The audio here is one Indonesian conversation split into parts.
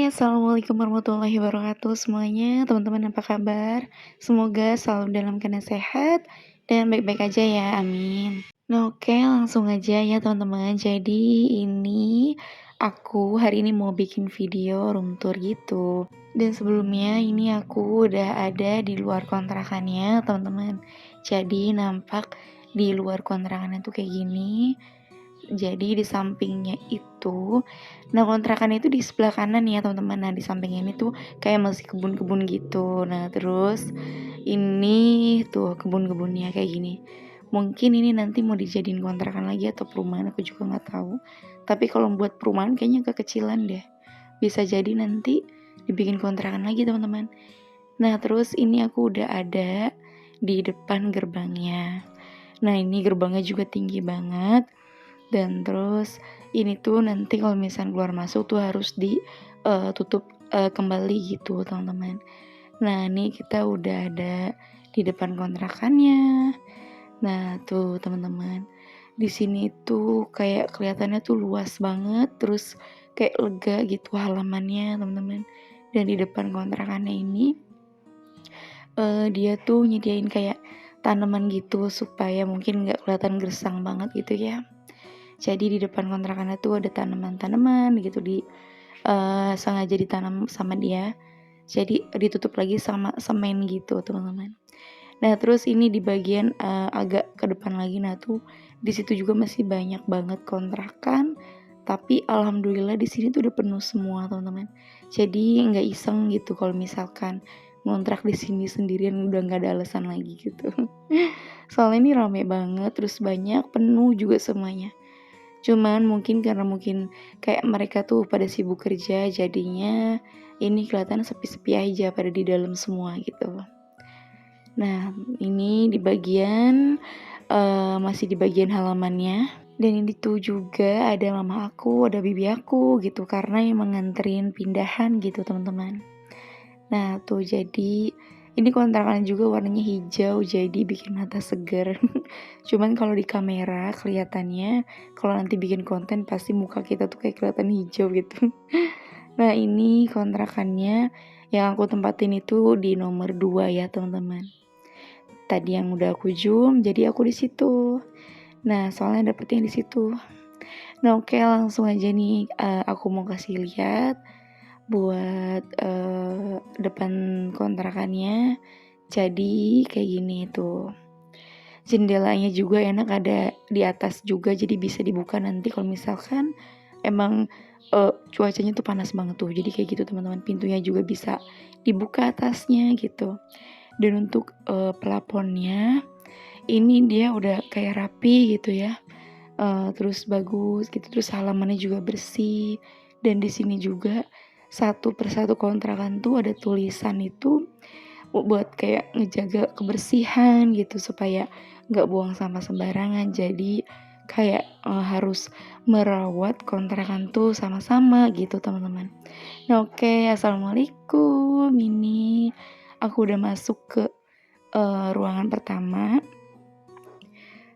Assalamualaikum warahmatullahi wabarakatuh semuanya, teman-teman apa kabar? Semoga selalu dalam keadaan sehat dan baik-baik aja ya, amin. Nah oke, langsung aja ya teman-teman. Jadi ini aku hari ini mau bikin video room tour gitu. Dan sebelumnya ini aku udah ada di luar kontrakannya teman-teman. Jadi nampak di luar kontrakannya tuh kayak gini. Jadi di sampingnya itu, nah kontrakan itu di sebelah kanan ya teman-teman. Nah di samping ini tuh kayak masih kebun-kebun gitu. Nah terus ini tuh kebun-kebunnya kayak gini. Mungkin ini nanti mau dijadiin kontrakan lagi atau perumahan, aku juga nggak tahu. Tapi kalau buat perumahan kayaknya kekecilan deh. Bisa jadi nanti dibikin kontrakan lagi teman-teman. Nah terus ini aku udah ada di depan gerbangnya. Nah ini gerbangnya juga tinggi banget. Dan terus ini tuh nanti kalau misalnya keluar masuk tuh harus ditutup kembali gitu teman-teman. Nah ini kita udah ada di depan kontrakannya. Nah tuh teman-teman, di sini tuh kayak kelihatannya tuh luas banget, terus kayak lega gitu halamannya teman-teman. Dan di depan kontrakannya ini dia tuh nyediain kayak tanaman gitu supaya mungkin nggak kelihatan gersang banget gitu ya. Jadi di depan kontrakannya tuh ada tanaman-tanaman gitu sengaja ditanam sama dia. Jadi ditutup lagi sama semen gitu teman-teman. Nah terus ini di bagian agak ke depan lagi, nah tuh di situ juga masih banyak banget kontrakan. Tapi alhamdulillah di sini tuh udah penuh semua teman-teman. Jadi nggak iseng gitu kalau misalkan ngontrak di sini sendirian, udah nggak ada alasan lagi gitu. Soalnya ini rame banget, terus banyak penuh juga semuanya. Cuman mungkin kayak mereka tuh pada sibuk kerja, jadinya ini kelihatan sepi-sepi aja pada di dalam semua gitu. Nah ini di bagian masih di bagian halamannya. Dan ini tuh juga ada mama aku, ada bibi aku gitu, karena yang nganterin pindahan gitu teman-teman. Nah tuh jadi ini kontrakan juga warnanya hijau, jadi bikin mata seger. Cuman kalau di kamera kelihatannya, kalau nanti bikin konten pasti muka kita tuh kayak kelihatan hijau gitu. Nah ini kontrakannya yang aku tempatin itu di nomor 2 ya teman-teman. Tadi yang udah aku zoom, jadi aku di situ. Nah soalnya dapetnya di situ. Nah oke, langsung aja nih aku mau kasih lihat buat depan kontrakannya. Jadi kayak gini tuh, jendelanya juga enak, ada di atas juga, jadi bisa dibuka nanti kalau misalkan emang cuacanya tuh panas banget tuh. Jadi kayak gitu teman-teman, pintunya juga bisa dibuka atasnya gitu. Dan untuk plafonnya ini dia udah kayak rapi gitu ya, terus bagus gitu, terus halamannya juga bersih. Dan di sini juga satu persatu kontrakan tuh ada tulisan itu buat kayak ngejaga kebersihan gitu supaya nggak buang sampah sembarangan. Jadi kayak harus merawat kontrakan tuh sama-sama gitu teman-teman. Nah oke, assalamualaikum. Ini aku udah masuk ke ruangan pertama.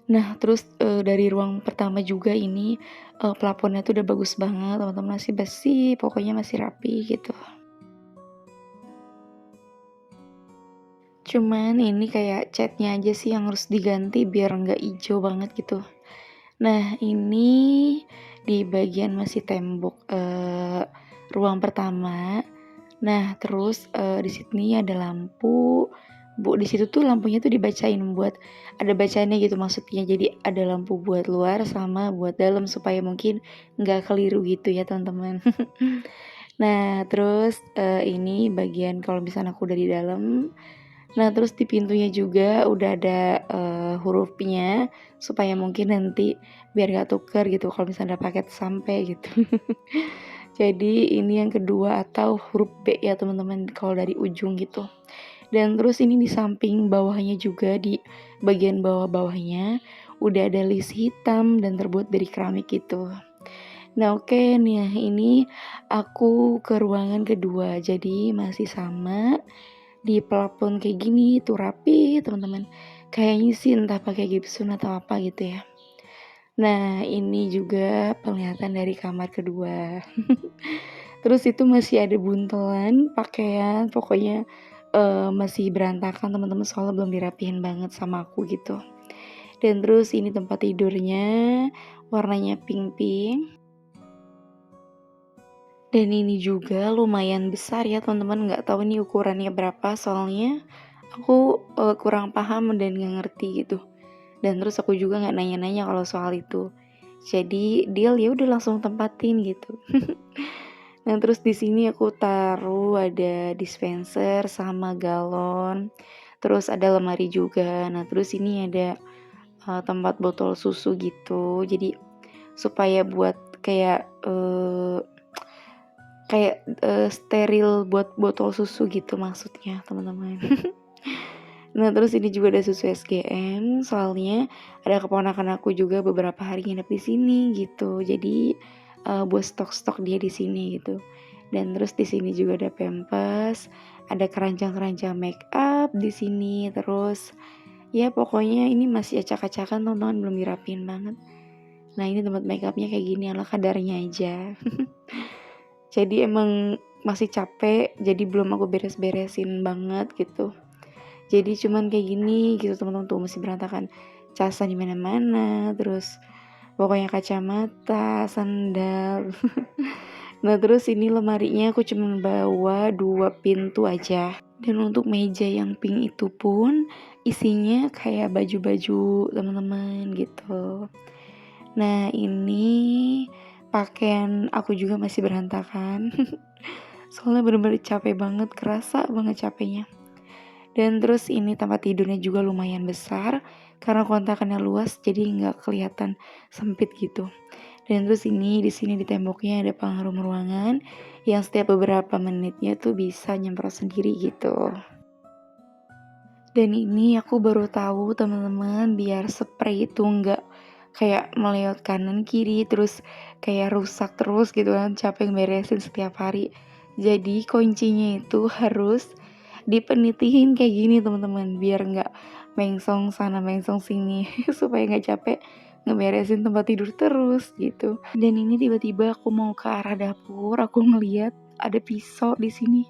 Nah terus dari ruang pertama juga ini plafonnya tuh udah bagus banget teman-teman, masih bersih, pokoknya masih rapi gitu. Cuman ini kayak catnya aja sih yang harus diganti biar nggak hijau banget gitu. Nah ini di bagian masih tembok ruang pertama. Nah terus di sini ada lampu. Di situ tuh lampunya tuh dibacain, buat ada bacanya gitu maksudnya. Jadi ada lampu buat luar sama buat dalam supaya mungkin nggak keliru gitu ya teman-teman. Nah terus ini bagian kalau misalnya aku udah di dalam. Nah terus di pintunya juga udah ada hurufnya supaya mungkin nanti biar gak tuker gitu kalau misalnya ada paket sampai gitu. Jadi ini yang kedua atau huruf B ya teman-teman kalau dari ujung gitu. Dan terus ini di samping bawahnya juga, di bagian bawah-bawahnya udah ada list hitam dan terbuat dari keramik gitu. Nah oke nih, ini aku ke ruangan kedua, jadi masih sama. Di plafon kayak gini tuh rapi teman-teman, kayaknya sih entah pakai gipsun atau apa gitu ya. Nah ini juga penglihatan dari kamar kedua. Terus itu masih ada buntelan pakaian, pokoknya masih berantakan teman-teman, soalnya belum dirapihin banget sama aku gitu. Dan terus ini tempat tidurnya warnanya pink-pink. Dan ini juga lumayan besar ya teman-teman, nggak tahu ini ukurannya berapa soalnya aku kurang paham dan nggak ngerti gitu. Dan terus aku juga nggak nanya-nanya kalau soal itu. Jadi deal ya udah langsung tempatin gitu. Nah terus di sini aku taruh ada dispenser sama galon. Terus ada lemari juga. Nah terus ini ada tempat botol susu gitu. Jadi supaya buat kayak steril buat botol susu gitu maksudnya teman-teman. Nah terus ini juga ada susu SGM, soalnya ada keponakan aku juga beberapa hari nginep di sini gitu, jadi buat stok-stok dia di sini gitu. Dan terus di sini juga ada Pampers, ada keranjang-keranjang make up di sini, terus ya pokoknya ini masih acak-acakan teman-teman, belum dirapiin banget. Nah ini tempat make upnya kayak gini ala kadarnya aja. Jadi emang masih capek, jadi belum aku beres-beresin banget gitu. Jadi cuman kayak gini gitu teman-teman, tuh masih berantakan, casa di mana-mana, terus pokoknya kacamata, sandal. Nah terus ini lemarinya aku cuman bawa 2 pintu aja. Dan untuk meja yang pink itu pun isinya kayak baju-baju teman-teman gitu. Nah ini pakaian aku juga masih berantakan. Soalnya bener-bener capek banget, kerasa banget capeknya. Dan terus ini tempat tidurnya juga lumayan besar karena kontrakannya luas, jadi nggak kelihatan sempit gitu. Dan terus ini di sini di temboknya ada pengharum ruangan yang setiap beberapa menitnya tuh bisa nyemprot sendiri gitu. Dan ini aku baru tahu teman-teman, biar spray itu nggak kayak meleot kanan kiri terus kayak rusak terus gitu kan, capek beresin setiap hari. Jadi kuncinya itu harus dipenitihin kayak gini teman-teman, biar nggak mengsong sana mengsong sini supaya nggak capek ngeberesin tempat tidur terus gitu. Dan ini tiba-tiba aku mau ke arah dapur, aku ngeliat ada pisau di sini,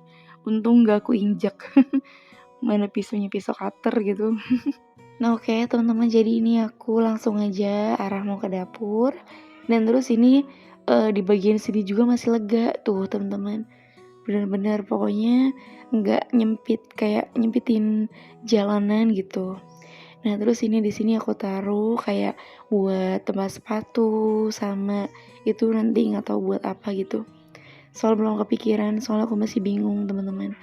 untung nggak aku injek. Mana pisaunya pisau cutter gitu. Nah oke teman-teman, jadi ini aku langsung aja arah mau ke dapur. Dan terus ini di bagian sini juga masih lega tuh teman-teman. Bener-bener pokoknya nggak nyempit, kayak nyempitin jalanan gitu. Nah terus ini di sini aku taruh kayak buat tempat sepatu sama itu nanti nggak tahu buat apa gitu. Soal belum kepikiran, soalnya aku masih bingung teman-teman.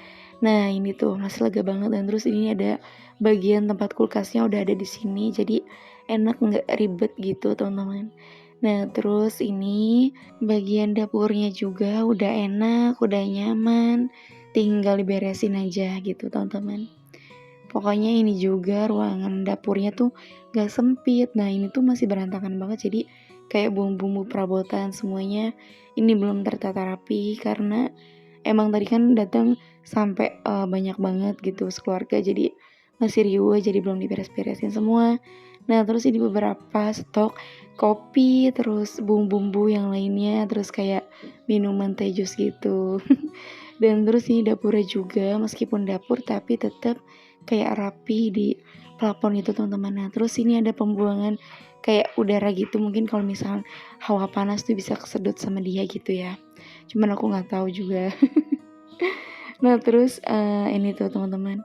Nah ini tuh masih lega banget. Dan terus ini ada bagian tempat kulkasnya udah ada di sini, jadi enak nggak ribet gitu teman-teman. Nah terus ini bagian dapurnya juga udah enak, udah nyaman, tinggal diberesin aja gitu teman-teman. Pokoknya ini juga ruangan dapurnya tuh gak sempit. Nah ini tuh masih berantakan banget, jadi kayak bumbu-bumbu perabotan semuanya ini belum tertata rapi karena emang tadi kan datang sampai banyak banget gitu sekeluarga, jadi masih riuh, jadi belum diberes-beresin semua. Nah terus ini beberapa stok kopi, terus bumbu-bumbu yang lainnya, terus kayak minuman teh jus gitu. Dan terus ini dapurnya juga, meskipun dapur tapi tetap kayak rapi di plafon itu teman-teman. Nah terus ini ada pembuangan kayak udara gitu, mungkin kalau misalnya hawa panas tuh bisa kesedot sama dia gitu ya, cuman aku nggak tahu juga. Nah terus ini tuh teman-teman,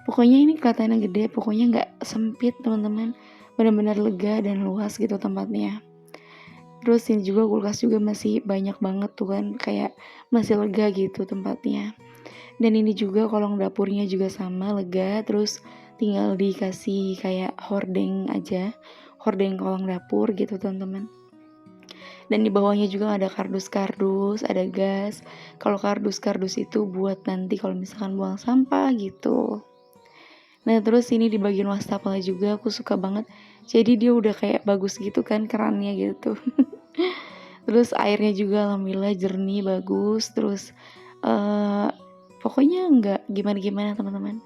pokoknya ini kelihatannya gede, pokoknya nggak sempit teman-teman, benar-benar lega dan luas gitu tempatnya. Terus ini juga kulkas juga masih banyak banget tuh kan, kayak masih lega gitu tempatnya. Dan ini juga kolong dapurnya juga sama lega, terus tinggal dikasih kayak hordeng aja, hordeng kolong dapur gitu teman-teman. Dan di bawahnya juga ada kardus-kardus, ada gas. Kalau kardus-kardus itu buat nanti kalau misalkan buang sampah gitu. Nah terus ini di bagian wastafelnya juga aku suka banget, jadi dia udah kayak bagus gitu kan kerannya gitu. Terus airnya juga alhamdulillah jernih, bagus. Terus pokoknya nggak gimana-gimana teman-teman.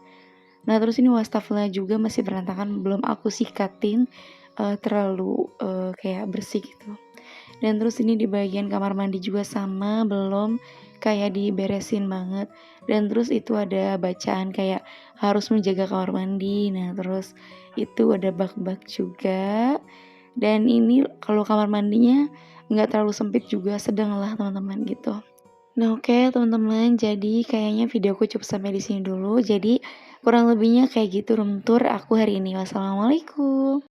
Nah terus ini wastafelnya juga masih berantakan, belum aku sikatin terlalu kayak bersih gitu. Dan terus ini di bagian kamar mandi juga sama, belum kayak diberesin banget. Dan terus itu ada bacaan kayak harus menjaga kamar mandi. Nah, terus itu ada bak-bak juga. Dan ini kalau kamar mandinya nggak terlalu sempit juga, sedang lah teman-teman gitu. Nah, oke teman-teman, jadi kayaknya videoku cukup sampai di sini dulu. Jadi kurang lebihnya kayak gitu room tour aku hari ini. Wassalamualaikum.